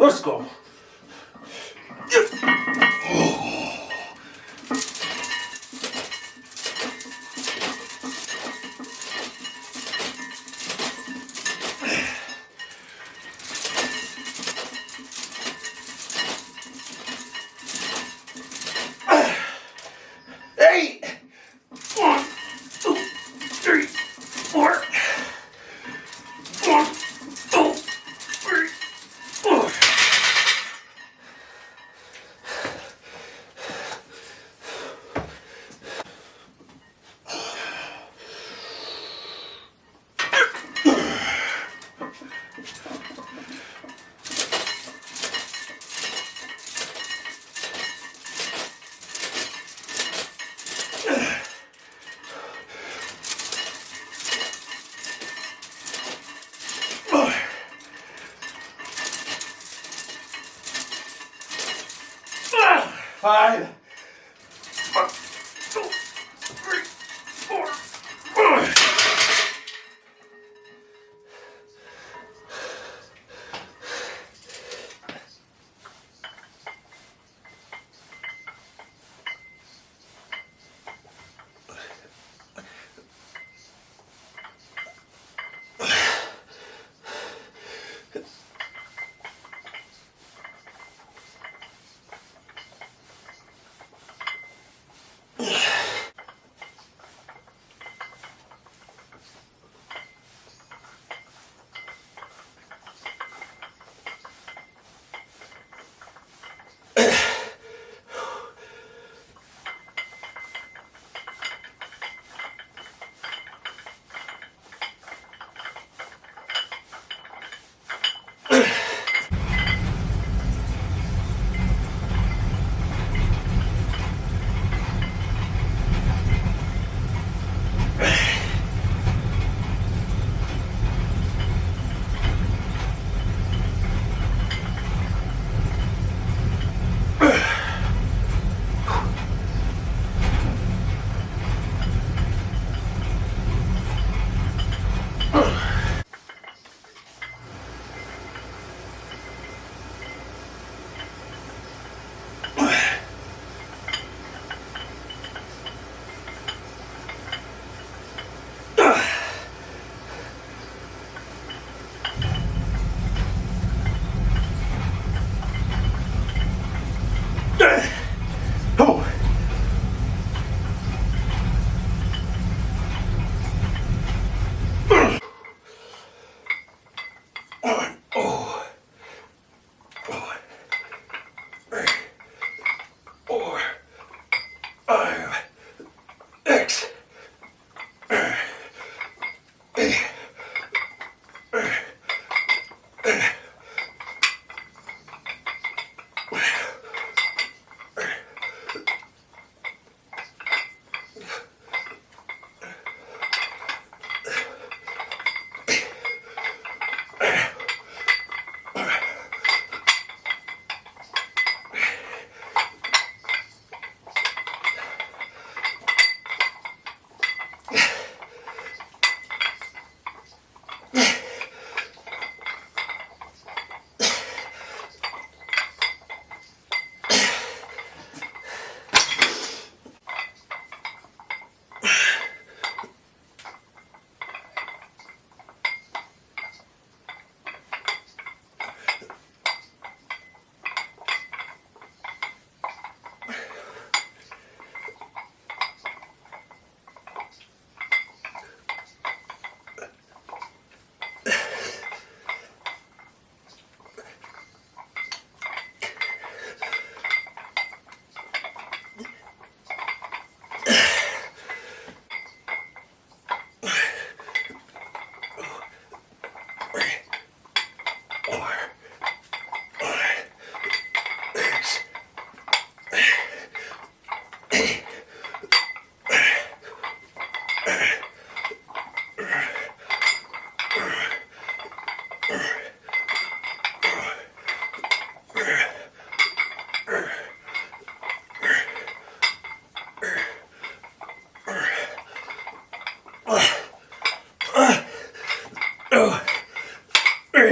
Let's go. Eight. 1, 2, 3, 4. 1, 2, 3, 4. Five. 1, 2, 3, 4. Oh.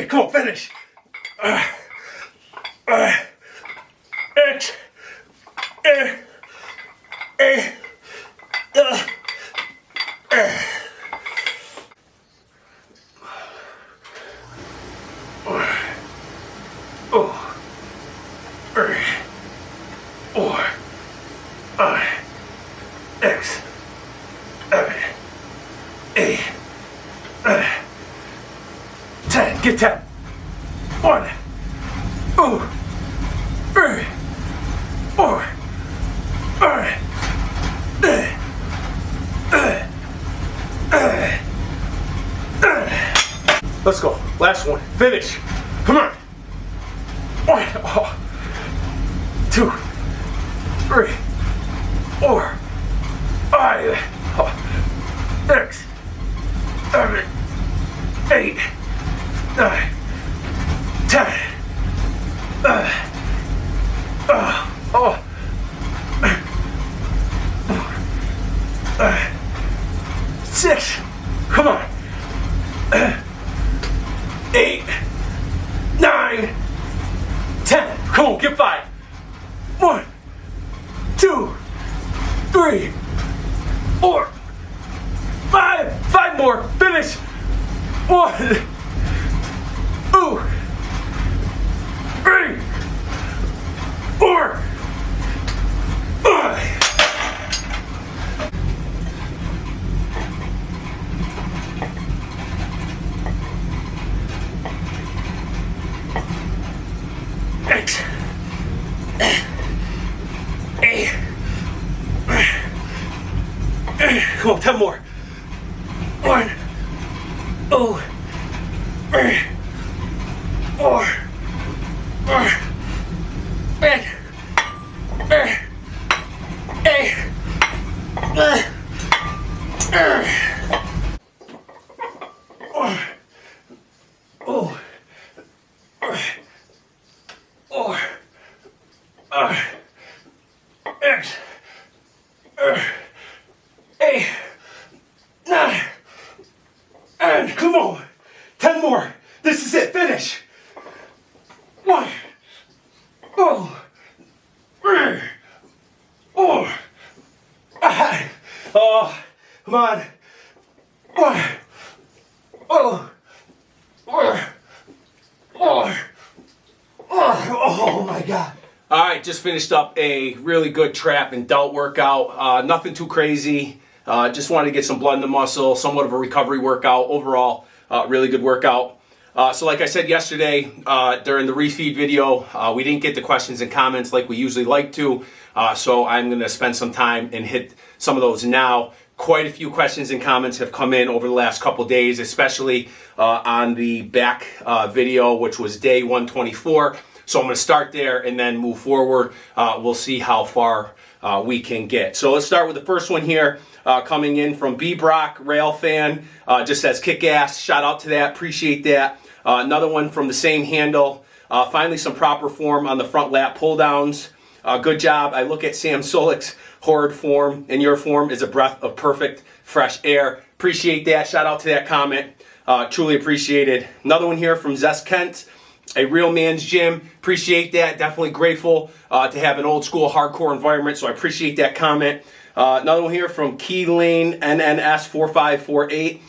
Come on, finish. X, A, A, X, 10. Get 10. 1, 2, 3, 4, 5. Let's go. Last one. Finish. Come on. 1, 2, 3, 4, 5, 6, 7, 8, 9, 10. Six. Come on. 8, 9, 10. Come on, get 5. 1, 2, 3, 4, 5. 5 more. Finish. 1, 2, 3, 4, 5. X, A. Come on, 10 more. 1, 2, 3, 4, 5, 6, 7, 8, 9, X, 8, 9, and come on, 10 more. This is it. Finish. 1, 2, 3, 4, 5. Oh, come on. 1, 2, 3, 4. Oh my God. All right, just finished up a really good trap and delt workout. Nothing too crazy. Just wanted to get some blood in the muscle, somewhat of a recovery workout. Overall, really good workout. So like I said yesterday during the refeed video, we didn't get the questions and comments like we usually like to. So I'm going to spend some time and hit some of those now. Quite a few questions and comments have come in over the last couple days, especially on the back video, which was day 124. So I'm going to start there and then move forward. We'll see how far we can get. So let's start with the first one here, coming in from B. Brock, Rail fan. Just says kick ass. Shout out to that. Appreciate that. Another one from the same handle. Finally some proper form on the front lat pull downs. Good job. I look at Sam Solik's horrid form, and your form is a breath of perfect fresh air. Appreciate that. Shout out to that comment. Truly appreciated. Another one here from Zest Kent. A real man's gym. Appreciate that. Definitely grateful to have an old school hardcore environment. So I appreciate that comment. Another one here from Key Lane NNS 4548.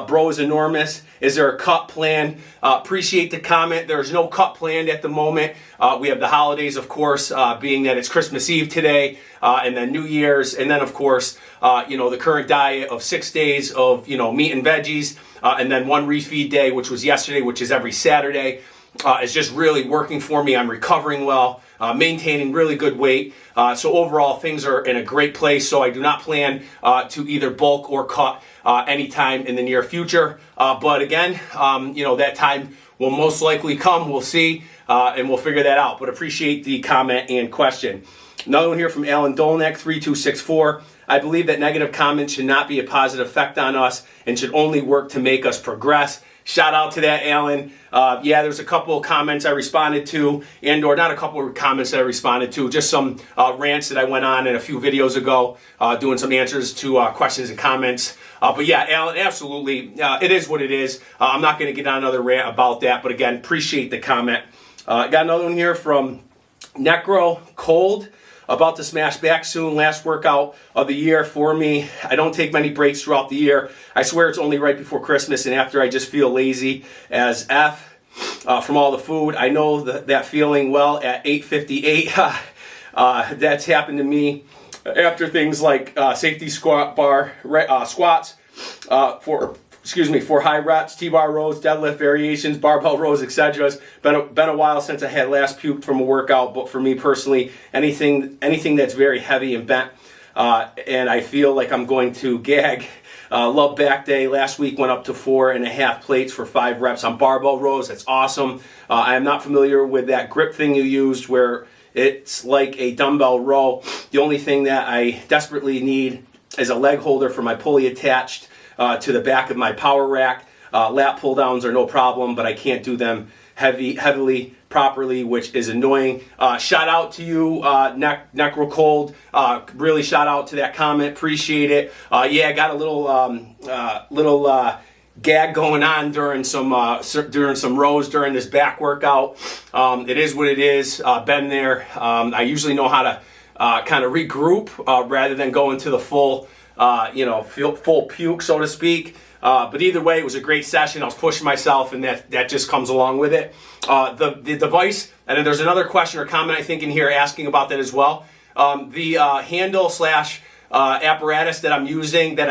Bro is enormous. Is there a cut plan? Appreciate the comment. There's no cut planned at the moment. We have the holidays, of course, being that it's Christmas Eve today, and then New Year's, and then of course, the current diet of 6 days of meat and veggies, and then one refeed day, which was yesterday, which is every Saturday. It's just really working for me. I'm recovering well, maintaining really good weight. So overall, things are in a great place. So I do not plan to either bulk or cut anytime in the near future. But again, that time will most likely come. We'll see, and we'll figure that out. But appreciate the comment and question. Another one here from Alan Dolnak, 3264. I believe that negative comments should not be a positive effect on us and should only work to make us progress. Shout out to that, Alan. There's a couple of comments I responded to, or not a couple of comments that I responded to, just some rants that I went on in a few videos ago, doing some answers to questions and comments. But yeah, Alan, absolutely, it is what it is. I'm not going to get on another rant about that, but again, appreciate the comment. Got another one here from Necro Cold. About to smash back soon. Last workout of the year for me. I don't take many breaks throughout the year. I swear it's only right before Christmas and after I just feel lazy as F from all the food. I know that feeling well at 8:58. That's happened to me after things like safety squat bar squats for high reps, T-bar rows, deadlift variations, barbell rows, etc. It's been a while since I had last puked from a workout, but for me personally, anything that's very heavy and bent, and I feel like I'm going to gag. Love back day. Last week went up to 4.5 plates for 5 reps on barbell rows. That's awesome. I am not familiar with that grip thing you used where it's like a dumbbell row. The only thing that I desperately need is a leg holder for my pulley attached to the back of my power rack. Lat pull downs are no problem, but I can't do them heavily properly, which is annoying. Shout out to you, Necro Cold. Really shout out to that comment. Appreciate it. Yeah, I got a little gag going on during some rows during this back workout. It is what it is. Been there. I usually know how to kind of regroup rather than go into the full puke, so to speak. But either way, it was a great session. I was pushing myself, and that just comes along with it. The device, and then there's another question or comment I think in here asking about that as well. The handle / apparatus that I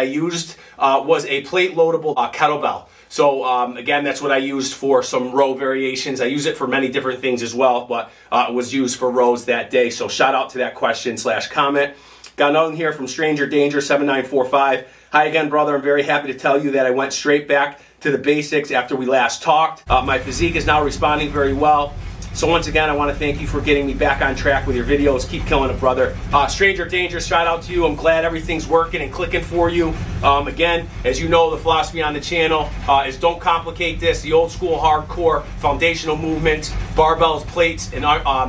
used was a plate loadable kettlebell. So again, that's what I used for some row variations. I use it for many different things as well, but it was used for rows that day. So shout out to that question / comment. Got another one here from Stranger Danger 7945. Hi again, brother. I'm very happy to tell you that I went straight back to the basics after we last talked. My physique is now responding very well. So once again, I want to thank you for getting me back on track with your videos. Keep killing it, brother. Stranger Danger, shout out to you. I'm glad everything's working and clicking for you. Again, as you know, the philosophy on the channel is don't complicate this. The old school hardcore foundational movements, barbells, plates, and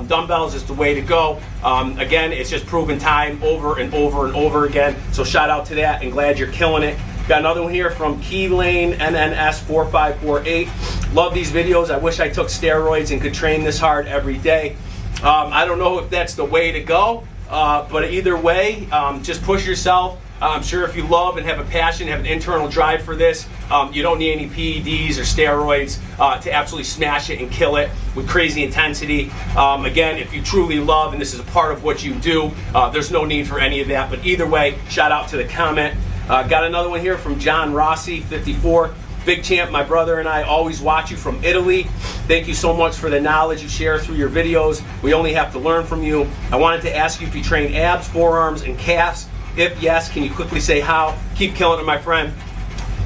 dumbbells is the way to go. Again, it's just proven time over and over and over again. So shout out to that and glad you're killing it. Got another one here from Keylane NNS4548. Love these videos. I wish I took steroids and could train this hard every day. I don't know if that's the way to go, but either way, just push yourself. I'm sure if you love and have a passion, have an internal drive for this, you don't need any PEDs or steroids to absolutely smash it and kill it with crazy intensity. Again, if you truly love and this is a part of what you do, there's no need for any of that. But either way, shout out to the comment. Got another one here from John Rossi, 54. Big champ, my brother and I always watch you from Italy. Thank you so much for the knowledge you share through your videos. We only have to learn from you. I wanted to ask you if you train abs, forearms, and calves. If yes, can you quickly say how? Keep killing it, my friend.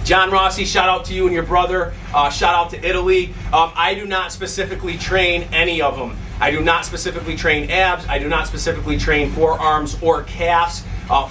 John Rossi, shout out to you and your brother. Shout out to Italy. I do not specifically train any of them. I do not specifically train abs. I do not specifically train forearms or calves.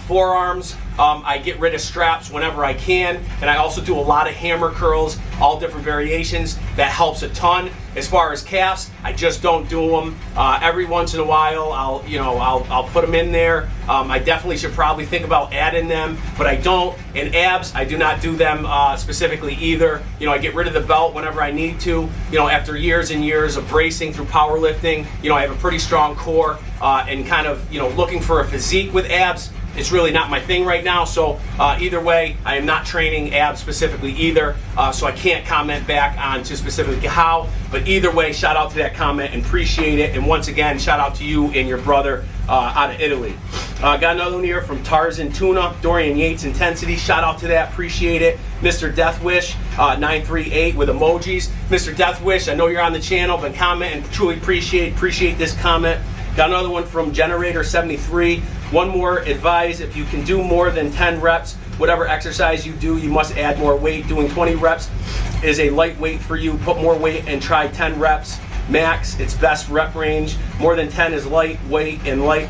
Forearms, I get rid of straps whenever I can, and I also do a lot of hammer curls, all different variations. That helps a ton. As far as calves, I just don't do them. Every once in a while, I'll put them in there. I definitely should probably think about adding them, but I don't. And abs, I do not do them specifically either. I get rid of the belt whenever I need to. After years and years of bracing through powerlifting, I have a pretty strong core, and kind of looking for a physique with abs. It's really not my thing right now, so either way, I am not training abs specifically either, so I can't comment back on to specifically how, but either way, shout out to that comment and appreciate it, and once again, shout out to you and your brother out of Italy. Got another one here from Tarzan Tuna, Dorian Yates Intensity, shout out to that, appreciate it. Mr. Deathwish 938 with emojis. Mr. Deathwish, I know you're on the channel, but comment and truly appreciate this comment. Got another one from Generator 73. One more advice, if you can do more than 10 reps, whatever exercise you do, you must add more weight. Doing 20 reps is a light weight for you. Put more weight and try 10 reps max. It's best rep range. More than 10 is lightweight and light.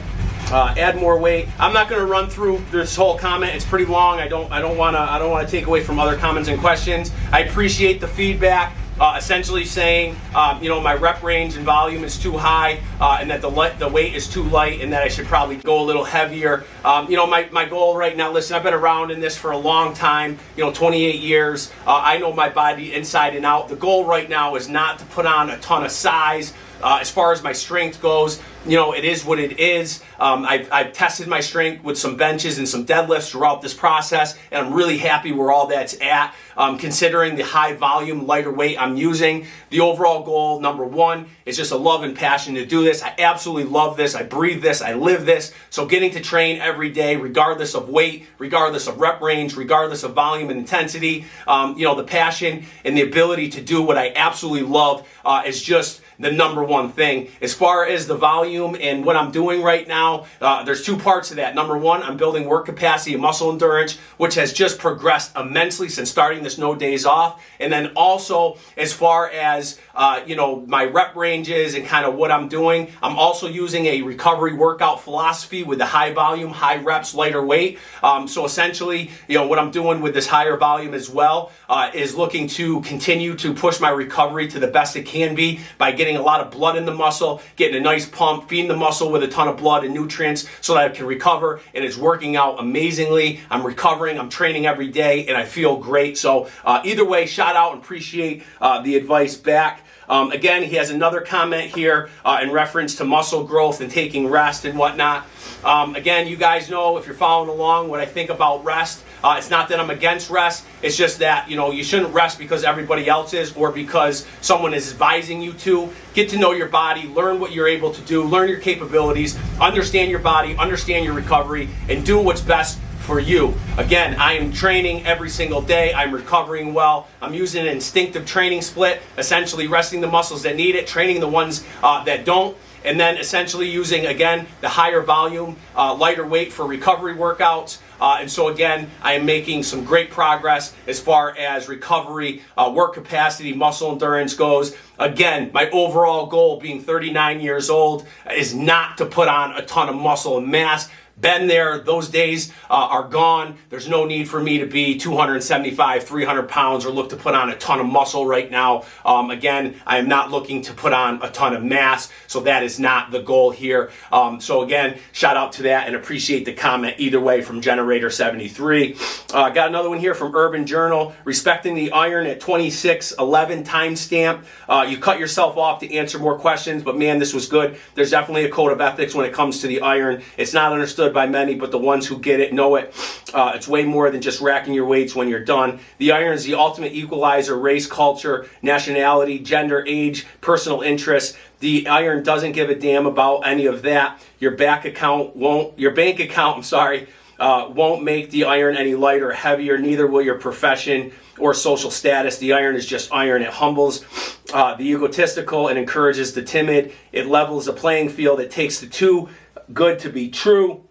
Add more weight. I'm not going to run through this whole comment. It's pretty long. I don't want to take away from other comments and questions. I appreciate the feedback. Essentially saying, my rep range and volume is too high, and that the weight is too light, and that I should probably go a little heavier. My goal right now, listen, I've been around in this for a long time, 28 years. I know my body inside and out. The goal right now is not to put on a ton of size, As far as my strength goes, you know, it is what it is. I've tested my strength with some benches and some deadlifts throughout this process, and I'm really happy where all that's at. Considering the high volume, lighter weight I'm using, the overall goal, number one, is just a love and passion to do this. I absolutely love this. I breathe this. I live this. So getting to train every day, regardless of weight, regardless of rep range, regardless of volume and intensity, you know, the passion and the ability to do what I absolutely love is just the number one thing. As far as the volume and what I'm doing right now, there's two parts to that. Number one, I'm building work capacity and muscle endurance, which has just progressed immensely since starting this No Days Off. And then also, as far as you know, my rep ranges and kind of what I'm doing, I'm also using a recovery workout philosophy with the high volume, high reps, lighter weight. So essentially, you know, what I'm doing with this higher volume as well is looking to continue to push my recovery to the best it can be by getting a lot of blood in the muscle, getting a nice pump, feeding the muscle with a ton of blood and nutrients so that I can recover. And it's working out amazingly. I'm recovering, I'm training every day, and I feel great. So either way, shout out and appreciate the advice back. Again, he has another comment here in reference to muscle growth and taking rest and whatnot. Again, you guys know, if you're following along, what I think about rest. It's not that I'm against rest. It's just that, you know, you shouldn't rest because everybody else is or because someone is advising you to. Get to know your body, learn what you're able to do, learn your capabilities, understand your body, understand your recovery, and do what's best for you. Again, I am training every single day. I'm recovering well. I'm using an instinctive training split, essentially resting the muscles that need it, training the ones that don't, and then essentially using, again, the higher volume, lighter weight for recovery workouts. And so again, I am making some great progress as far as recovery, work capacity, muscle endurance goes. Again, my overall goal, being 39 years old, is not to put on a ton of muscle and mass. Been there, those days are gone. There's no need for me to be 275, 300 pounds or look to put on a ton of muscle right now. Again, I am not looking to put on a ton of mass, so that is not the goal here. So again, shout out to that and appreciate the comment either way from Generator73. Got another one here from Urban Journal. Respecting the iron at 26:11 timestamp. You cut yourself off to answer more questions, but man, this was good. There's definitely a code of ethics when it comes to the iron. It's not understood by many, but the ones who get it know it. It's way more than just racking your weights when you're done. The iron is the ultimate equalizer, race, culture, nationality, gender, age, personal interests. The iron doesn't give a damn about any of that. Your bank account won't make the iron any lighter or heavier, neither will your profession or social status. The iron is just iron. It humbles the egotistical and encourages the timid. It levels the playing field. It takes the too good to be true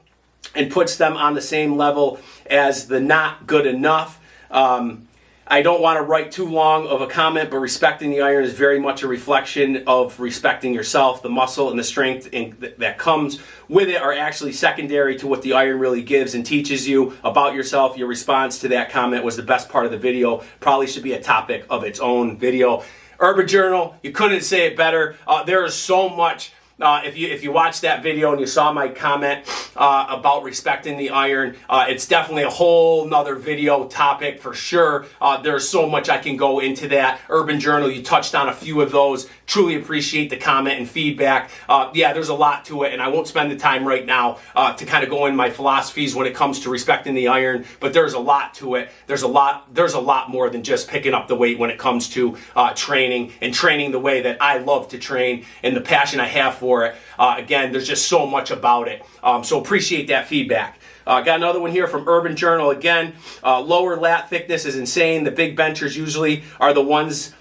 and puts them on the same level as the not good enough. I don't want to write too long of a comment, but respecting the iron is very much a reflection of respecting yourself. The muscle and the strength that comes with it are actually secondary to what the iron really gives and teaches you about yourself. Your response to that comment was the best part of the video. Probably should be a topic of its own video. Urban Journal, you couldn't say it better. There is so much. If you watched that video and you saw my comment about respecting the iron, it's definitely a whole nother video topic for sure. There's so much I can go into that. Urban Journal, you touched on a few of those. Truly appreciate the comment and feedback. Yeah, there's a lot to it, and I won't spend the time right now to kind of go in my philosophies when it comes to respecting the iron, but there's a lot to it. There's a lot more than just picking up the weight when it comes to training and training the way that I love to train and the passion I have for it. Again, there's just so much about it. So appreciate that feedback. Got another one here from Urban Journal again. Lower lat thickness is insane. The big benchers usually are the ones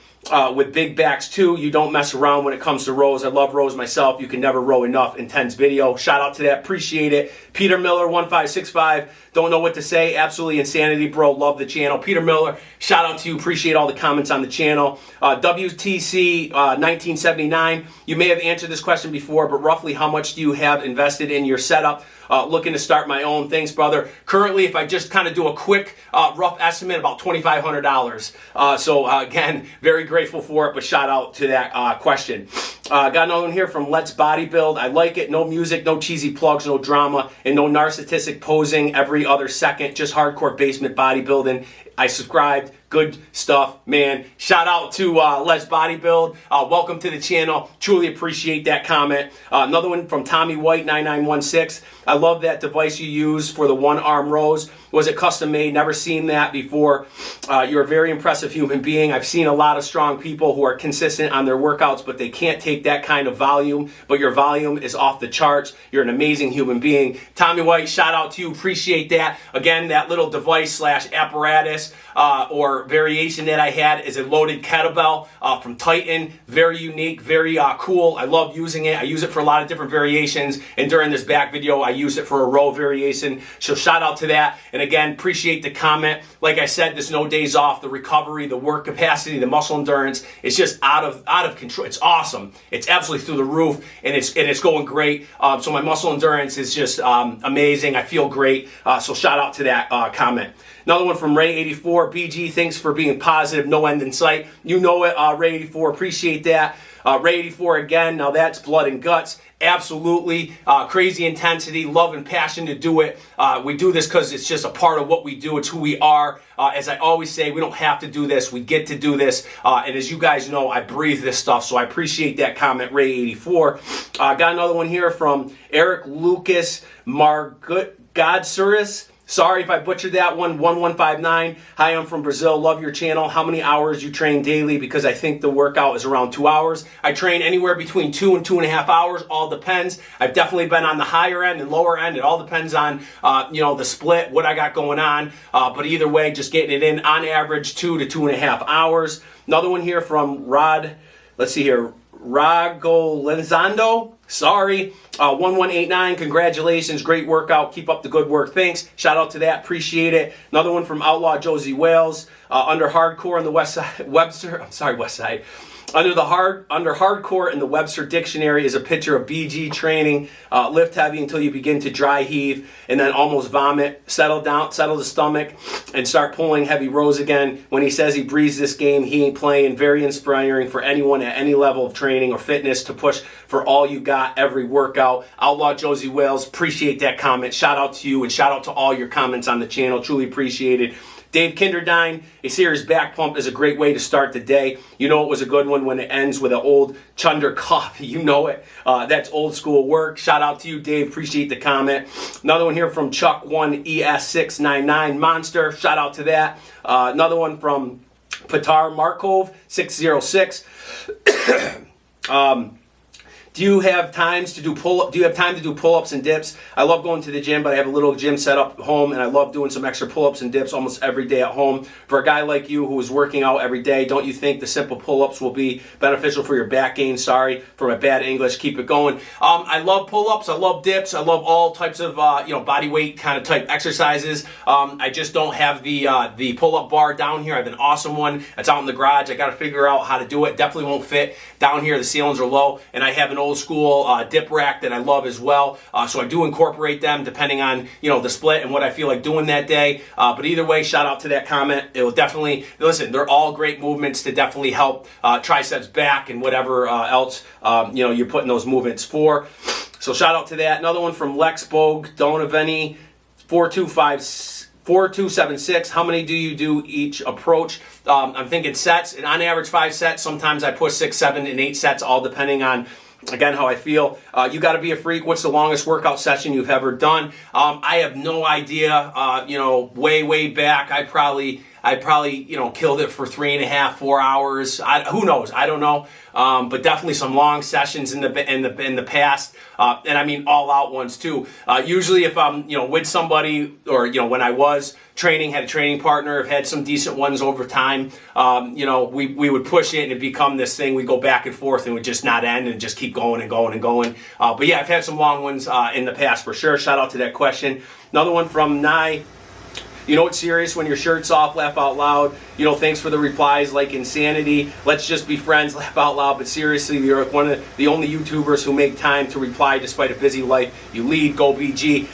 with big backs too. You don't mess around when it comes to rows. I love rows myself. You can never row enough. Intense video. Shout out to that. Appreciate it. Peter Miller 1565. Don't know what to say. Absolutely insanity, bro. Love the channel. Peter Miller, shout out to you. Appreciate all the comments on the channel. WTC 1979. You may have answered this question before, but roughly how much do you have invested in your setup? Looking to start my own. Thanks, brother. Currently, if I just kind of do a quick rough estimate, about $2,500. So again, very grateful for it, but shout out to that question. Got another one here from Let's Bodybuild. I like it. No music, no cheesy plugs, no drama, and no narcissistic posing every other second. Just hardcore basement bodybuilding. I subscribed Good stuff, man. Shout out to Let's Bodybuild. Welcome to the channel. Truly appreciate that comment. Another one from Tommy White 9916. I love that device you use for the one arm rows. Was it custom made? Never seen that before. You're a very impressive human being. I've seen a lot of strong people who are consistent on their workouts, but they can't take that kind of volume. But your volume is off the charts. You're an amazing human being. Tommy White, shout out to you. Appreciate that. Again, that little device slash apparatus or variation that I had is a loaded kettlebell from Titan. Very unique, very cool. I love using it. I use it for a lot of different variations. And during this back video, I use it for a row variation. So shout out to that. And again, appreciate the comment. Like I said, there's no days off. The recovery, the work capacity, the muscle endurance, it's just out of control. It's awesome. It's absolutely through the roof, and it's going great. So my muscle endurance is just amazing. I feel great. So shout out to that comment. Another one from Ray84. BG, thanks for being positive. No end in sight. You know it, Ray84. Appreciate that. Ray84 again. Now that's blood and guts. Absolutely. Crazy intensity, love and passion to do it. We do this because it's just a part of what we do. It's who we are. As I always say, we don't have to do this. We get to do this. And as you guys know, I breathe this stuff. So I appreciate that comment, Ray84. Got another one here from Eric Lucas Margodsuris. Sorry if I butchered that one. 1159. Hi, I'm from Brazil. Love your channel. How many hours you train daily? Because I think the workout is around 2 hours. I train anywhere between 2 and 2.5 hours. All depends. I've definitely been on the higher end and lower end. It all depends on the split, what I got going on. But either way, just getting it in on average 2 to 2.5 hours. Another one here from Rod. Let's see here. Ragolenzando. Sorry. 1189. Congratulations. Great workout. Keep up the good work. Thanks. Shout out to that. Appreciate it. Another one from Outlaw Josie Wales. Under hardcore in the West Side. Under hardcore in the Webster Dictionary is a picture of BG training. Lift heavy until you begin to dry heave and then almost vomit. Settle the stomach and start pulling heavy rows again. When he says he breathes this game, he ain't playing. Very inspiring for anyone at any level of training or fitness to push for all you got every workout. Outlaw Josie Wales, appreciate that comment. Shout out to you and shout out to all your comments on the channel. Truly appreciate it. Dave Kinderdine, a serious back pump is a great way to start the day. You know it was a good one when it ends with an old chunder coffee. You know it. That's old school work. Shout out to you, Dave. Appreciate the comment. Another one here from Chuck1ES699 Monster. Shout out to that. Another one from Petar Markov 606. Do you have time to do pull-ups and dips? I love going to the gym, but I have a little gym set up at home, and I love doing some extra pull-ups and dips almost every day at home. For a guy like you who is working out every day, don't you think the simple pull-ups will be beneficial for your back gain? Sorry for my bad English. Keep it going. I love pull-ups. I love dips. I love all types of body weight kind of type exercises. I just don't have the pull-up bar down here. I have an awesome one. It's out in the garage. I got to figure out how to do it. Definitely won't fit down here. The ceilings are low, and I have an old school dip rack that I love as well. So I do incorporate them depending on the split and what I feel like doing that day. But either way, shout out to that comment. It will definitely listen. They're all great movements to definitely help triceps, back, and whatever else you're putting those movements for. So shout out to that. Another one from Lex Bogue Donaveni 4276. How many do you do each approach? I'm thinking sets, and on average 5 sets. Sometimes I push 6, 7, and 8 sets, all depending on, again, how I feel. You got to be a freak. What's the longest workout session you've ever done? I have no idea. Way back, I probably killed it for 3.5, 4 hours. Who knows? I don't know. But definitely some long sessions in the past, and I mean all out ones too. Usually, if I'm with somebody, or when I was training, had a training partner, have had some decent ones over time. We would push it and it become this thing. We go back and forth and would just not end and just keep going and going and going. But yeah, I've had some long ones in the past for sure. Shout out to that question. Another one from Nye. You know it's serious when your shirt's off, laugh out loud. Thanks for the replies, like insanity. Let's just be friends, laugh out loud. But seriously, you're one of the only YouTubers who make time to reply despite a busy life. You lead, go BG.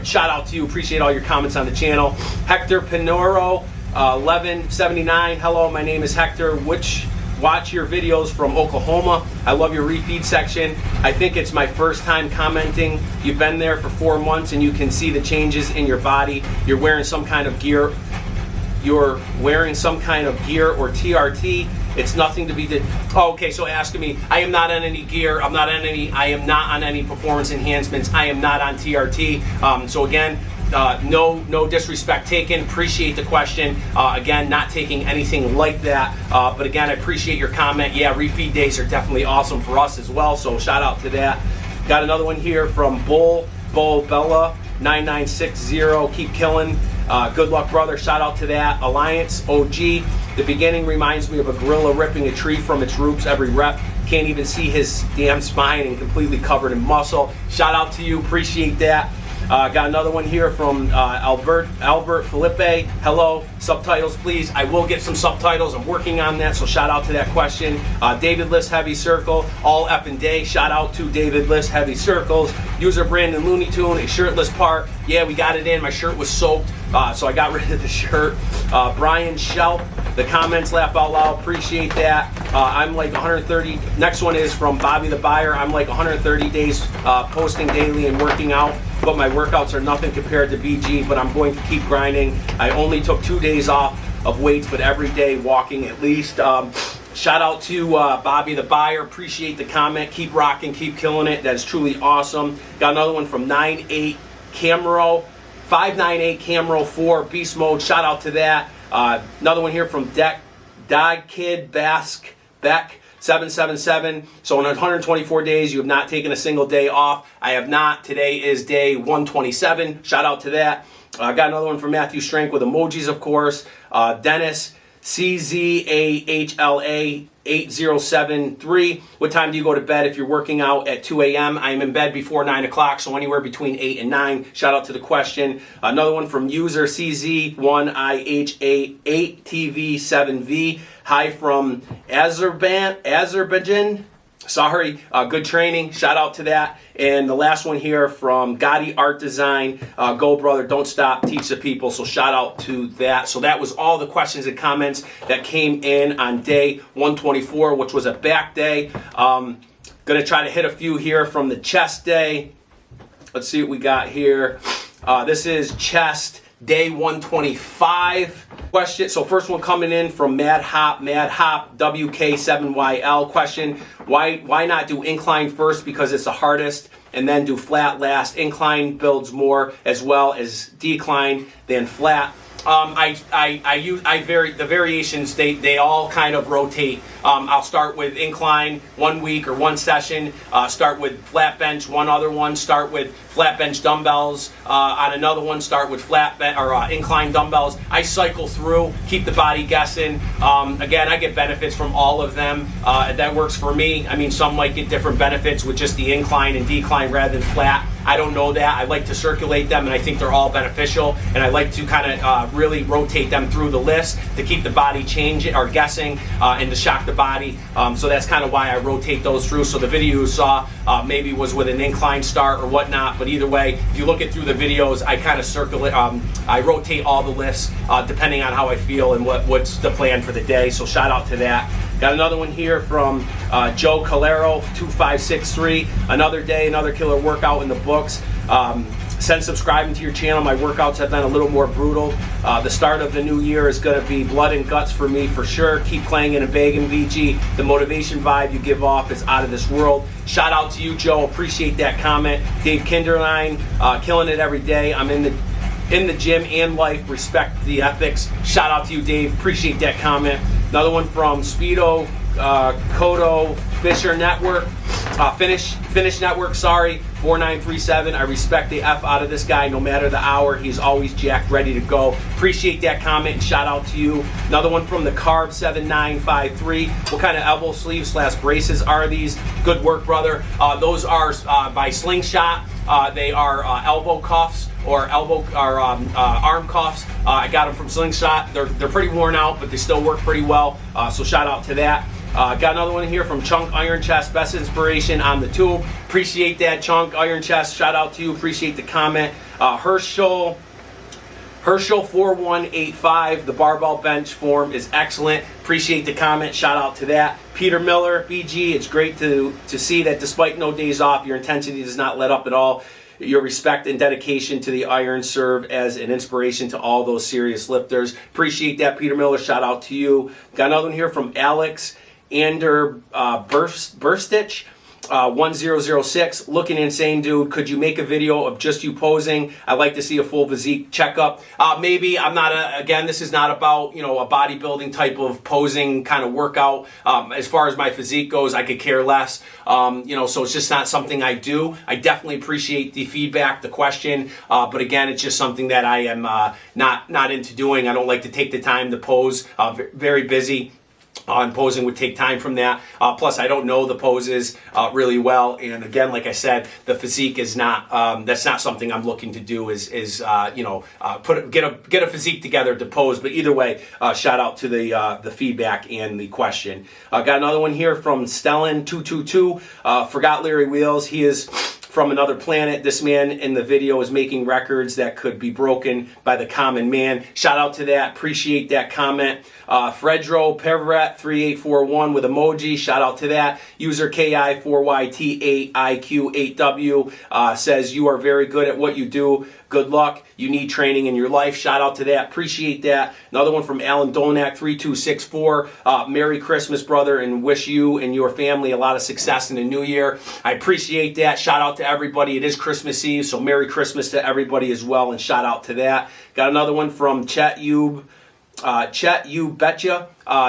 Shout out to you. Appreciate all your comments on the channel. Hector Pinoro, 1179. Hello, my name is Hector. Watch your videos from Oklahoma. I love your refeed section. I think it's my first time commenting. You've been there for 4 months and you can see the changes in your body. You're wearing some kind of gear. you're wearing some kind of gear or TRT. It's nothing to be did. Oh, okay, so asking me, I am not on any gear. I am not on any performance enhancements. I am not on TRT. So again, no disrespect taken. Appreciate the question. Again, not taking anything like that. But again, I appreciate your comment. Yeah, refeed days are definitely awesome for us as well. So shout out to that. Got another one here from Bull Bella 9960. Keep killing. Good luck, brother. Shout out to that. Alliance OG. The beginning reminds me of a gorilla ripping a tree from its roots every rep. Can't even see his damn spine and completely covered in muscle. Shout out to you. Appreciate that. Got another one here from Albert Felipe. Hello, subtitles please. I will get some subtitles. I'm working on that, so shout out to that question. David List Heavy Circle, all effing day. Shout out to David List Heavy Circles. User Brandon Looney Tune, a shirtless part. Yeah, we got it in. My shirt was soaked, so I got rid of the shirt. Brian Shelp, the comments laugh out loud. Appreciate that. I'm like 130. Next one is from Bobby the Buyer. I'm like 130 days posting daily and working out, but my workouts are nothing compared to BG, but I'm going to keep grinding. I only took 2 days off of weights, but every day walking at least. Shout out to Bobby the Buyer. Appreciate the comment. Keep rocking, keep killing it. That is truly awesome. Got another one from 98 Camero, 598 Camero 4 Beast Mode. Shout out to that. Another one here from Dag Kid Beck 777. So in 124 days, you have not taken a single day off. I have not. Today is day 127. Shout out to that. I got another one from Matthew Strank with emojis, of course. Dennis CZAHLA 8073. What time do you go to bed if you're working out at 2 a.m.? I am in bed before 9 o'clock, so anywhere between 8 and 9. Shout out to the question. Another one from user CZ1IH8TV7V. Hi from Azerbaijan. Sorry, good training. Shout out to that. And the last one here from Gotti Art Design. Go, brother. Don't stop. Teach the people. So shout out to that. So that was all the questions and comments that came in on day 124, which was a back day. Going to try to hit a few here from the chest day. Let's see what we got here. This is chest day 125. Question. So first one coming in from Mad Hop WK7YL. Question: Why not do incline first because it's the hardest, and then do flat last? Incline builds more as well as decline than flat. The variations, they all kind of rotate. I'll start with incline 1 week or one session, start with flat bench one other one, start with flat bench dumbbells on another one, start with incline dumbbells. I cycle through, keep the body guessing. Again, I get benefits from all of them. That works for me. I mean, some might get different benefits with just the incline and decline rather than flat. I don't know that. I like to circulate them, and I think they're all beneficial. And I like to kind of really rotate them through the list to keep the body changing or guessing and to shock the body. So that's kind of why I rotate those through. So the video you saw maybe was with an incline start or whatnot. But either way, if you look at through the videos, I kind of circulate. I rotate all the lists depending on how I feel and what's the plan for the day. So shout out to that. Got another one here from Joe Calero 2563. Another day, another killer workout in the books. Since subscribing to your channel, my workouts have been a little more brutal. The start of the new year is going to be blood and guts for me for sure. Keep clanging and begging, VG. The motivation vibe you give off is out of this world. Shout out to you, Joe. Appreciate that comment. Dave Kinderline, killing it every day. I'm in the gym and life. Respect the ethics. Shout out to you, Dave. Appreciate that comment. Another one from Speedo Kodo Fisher Network. Finish Network, sorry, 4937. I respect the F out of this guy no matter the hour. He's always jacked, ready to go. Appreciate that comment and shout out to you. Another one from the Carb 7953. What kind of elbow sleeves / braces are these? Good work, brother. Those are by Slingshot. They are elbow cuffs or arm cuffs. I got them from Slingshot. They're pretty worn out, but they still work pretty well. So shout out to that. Got another one here from Chunk Iron Chest, best inspiration on the tube. Appreciate that, Chunk Iron Chest. Shout out to you. Appreciate the comment. Herschel 4185. The barbell bench form is excellent. Appreciate the comment. Shout out to that. Peter Miller, BG. It's great to see that despite no days off, your intensity does not let up at all. Your respect and dedication to the iron serve as an inspiration to all those serious lifters. Appreciate that, Peter Miller. Shout out to you. Got another one here from Alex Ander Burstich. 1006, looking insane, dude. Could you make a video of just you posing? I'd like to see a full physique checkup. Maybe. I'm not again, this is not about, a bodybuilding type of posing kind of workout. As far as my physique goes, I could care less. So it's just not something I do. I definitely appreciate the feedback, the question. But again, it's just something that I am not into doing. I don't like to take the time to pose. Very busy. And posing would take time from that. Plus, I don't know the poses really well. And again, like I said, the physique is not. That's not something I'm looking to do. Get a physique together to pose. But either way, shout out to the feedback and the question. Got another one here from Stellan222. Forgot Larry Wheels. He is from another planet. This man in the video is making records that could be broken by the common man. Shout out to that. Appreciate that comment. Fredro Perveret 3841 with emoji. Shout out to that. User KI4YT8IQ8W says you are very good at what you do. Good luck. You need training in your life. Shout out to that. Appreciate that. Another one from Alan Donak 3264. Merry Christmas, brother, and wish you and your family a lot of success in the new year. I appreciate that. Shout out to everybody. It is Christmas Eve, so Merry Christmas to everybody as well, and shout out to that. Got another one from Chet You Betcha.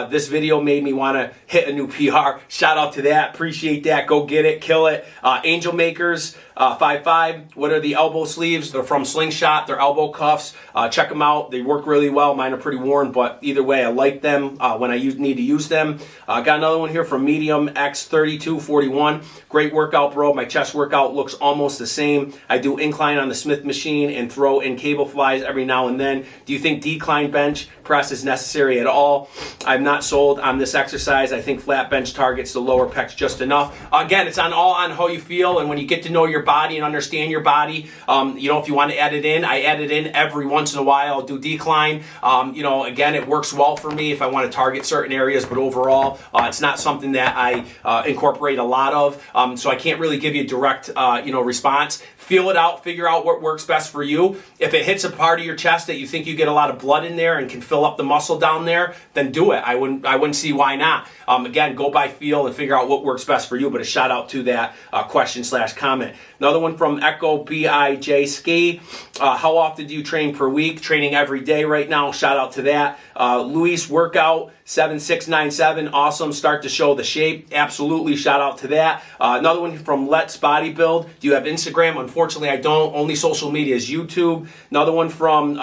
This video made me want to hit a new PR. Shout out to that. Appreciate that. Go get it. Kill it. Angel Makers 55. What are the elbow sleeves? They're from Slingshot. They're elbow cuffs. Check them out. They work really well. Mine are pretty worn, but either way, I like them when I need to use them. Got another one here from Medium X3241. Great workout, bro. My chest workout looks almost the same. I do incline on the Smith machine and throw in cable flies every now and then. Do you think decline bench press is necessary at all? I'm not sold on this exercise. I think flat bench targets the lower pecs just enough. Again, it's all on how you feel, and when you get to know your body and understand your body, if you want to add it in, I add it in every once in a while. I'll do decline. Again, it works well for me if I want to target certain areas, but overall, it's not something that I incorporate a lot of. So I can't really give you a direct, response. Feel it out, figure out what works best for you. If it hits a part of your chest that you think you get a lot of blood in there and can fill up the muscle down there, then do it. I wouldn't see why not. Again, go by feel and figure out what works best for you, but a shout out to that question/comment. Another one from Echo BIJ Ski. How often do you train per week? Training every day right now. Shout out to that. Luis Workout 7697. Awesome. Start to show the shape. Absolutely. Shout out to that. Another one from Let's Bodybuild. Do you have Instagram? Unfortunately, I don't. Only social media is YouTube. Another one from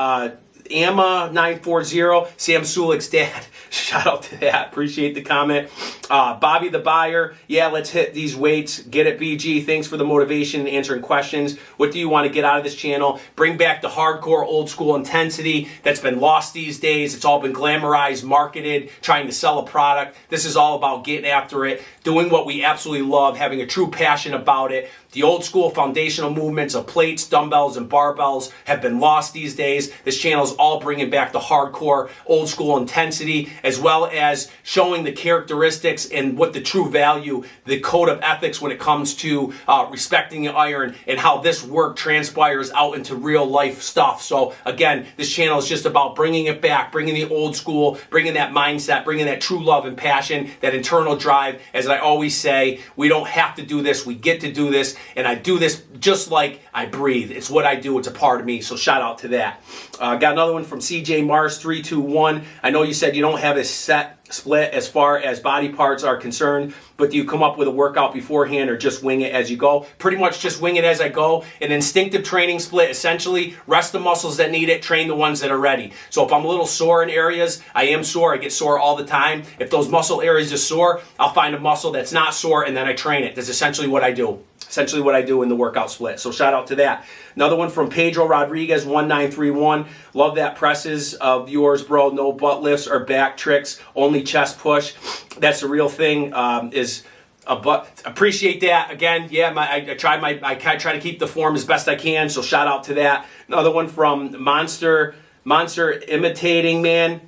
Amma940, Sam Sulik's dad. Shout out to that. Appreciate the comment. Bobby the Buyer. Yeah, let's hit these weights. Get it, BG. Thanks for the motivation and answering questions. What do you want to get out of this channel? Bring back the hardcore old school intensity that's been lost these days. It's all been glamorized, marketed, trying to sell a product. This is all about getting after it, doing what we absolutely love, having a true passion about it. The old school foundational movements of plates, dumbbells, and barbells have been lost these days. This channel is all bringing back the hardcore, old school intensity, as well as showing the characteristics and what the true value, the code of ethics when it comes to respecting the iron and how this work transpires out into real life stuff. So again, this channel is just about bringing it back, bringing the old school, bringing that mindset, bringing that true love and passion, that internal drive. As I always say, we don't have to do this. We get to do this. And I do this just like I breathe. It's what I do. It's a part of me. So shout out to that. Got another one from CJ Mars 321. I know you said you don't have a set split as far as body parts are concerned, but do you come up with a workout beforehand or just wing it as you go? Pretty much just wing it as I go. An instinctive training split, essentially rest the muscles that need it, train the ones that are ready. So if I'm a little sore in areas, I am sore, I get sore all the time. If those muscle areas are sore, I'll find a muscle that's not sore and then I train it. That's essentially what I do. Essentially what I do in the workout split. So shout out to that. Another one from Pedro Rodriguez 1931. Love that presses of yours, bro. No butt lifts or back tricks, only chest push. That's the real thing. Is a butt. Appreciate that. Again, yeah, I try to keep the form as best I can. So shout out to that. Another one from Monster Imitating Man.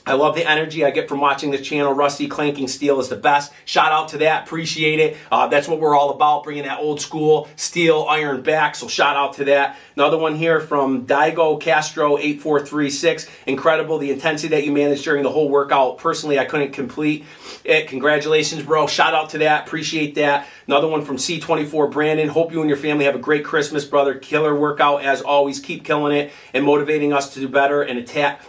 I love the energy I get from watching this channel. Rusty clanking steel is the best. Shout out to that. Appreciate it. That's what we're all about, bringing that old school steel iron back. So shout out to that. Another one here from Daigo Castro 8436. Incredible the intensity that you managed during the whole workout. Personally, I couldn't complete it. Congratulations, bro. Shout out to that. Appreciate that. Another one from C24 Brandon. Hope you and your family have a great Christmas, brother. Killer workout as always. Keep killing it and motivating us to do better and attack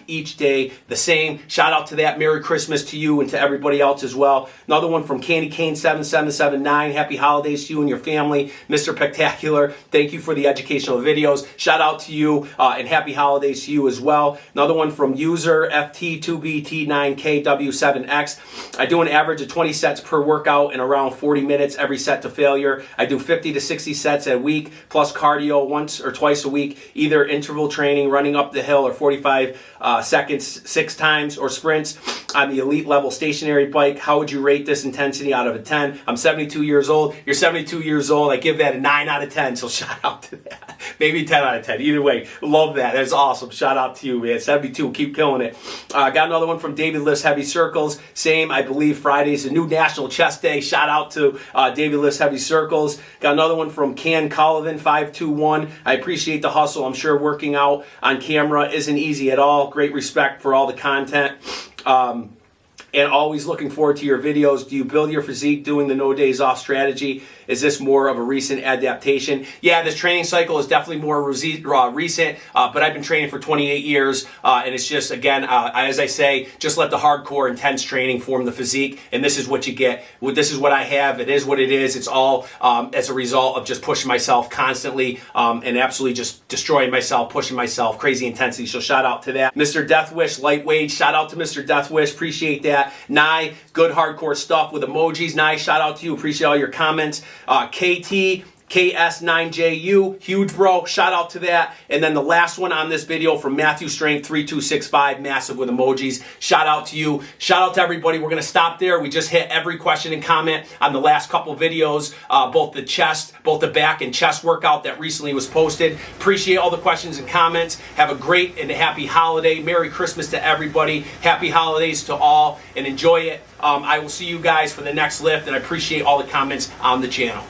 each day the same. Shout out to that. Merry Christmas to you and to everybody else as well. Another one from Candy Cane 7779. Happy holidays to you and your family, Mr. Spectacular. Thank you for the educational videos. Shout out to you and happy holidays to you as well. Another one from user FT2BT9KW7X. I do an average of 20 sets per workout in around 40 minutes every set to failure. I do 50 to 60 sets a week plus cardio once or twice a week, either interval training, running up the hill or 45 seconds 6 times, or sprints on the elite level stationary bike. How would you rate this intensity out of a 10? I'm 72 years old. You're 72 years old. I give that a 9 out of 10. So shout out to that. Maybe 10 out of 10. Either way, love that. That's awesome. Shout out to you, man. 72. Keep killing it. Got another one from David Lifts Heavy Circles. Same, I believe Friday's a new National Chest Day. Shout out to David Lifts Heavy Circles. Got another one from Can Collivan 521. I appreciate the hustle. I'm sure working out on camera isn't easy at all. Great respect for all the content. And always looking forward to your videos. Do you build your physique doing the no days off strategy? Is this more of a recent adaptation? Yeah, this training cycle is definitely more recent, but I've been training for 28 years, and it's just, again, as I say, just let the hardcore, intense training form the physique, and this is what you get. This is what I have. It is what it is. It's all as a result of just pushing myself constantly and absolutely just destroying myself, pushing myself, crazy intensity. So shout out to that. Mr. Deathwish, lightweight. Shout out to Mr. Deathwish. Appreciate that. Nye, good hardcore stuff with emojis. Nye, shout out to you. Appreciate all your comments. KT, KS9JU, huge bro, shout out to that. And then the last one on this video from Matthew Strength 3265, massive with emojis. Shout out to you. Shout out to everybody. We're going to stop there. We just hit every question and comment on the last couple videos, both the back and chest workout that recently was posted. Appreciate all the questions and comments. Have a great and happy holiday. Merry Christmas to everybody. Happy holidays to all, and enjoy it. I will see you guys for the next lift, and I appreciate all the comments on the channel.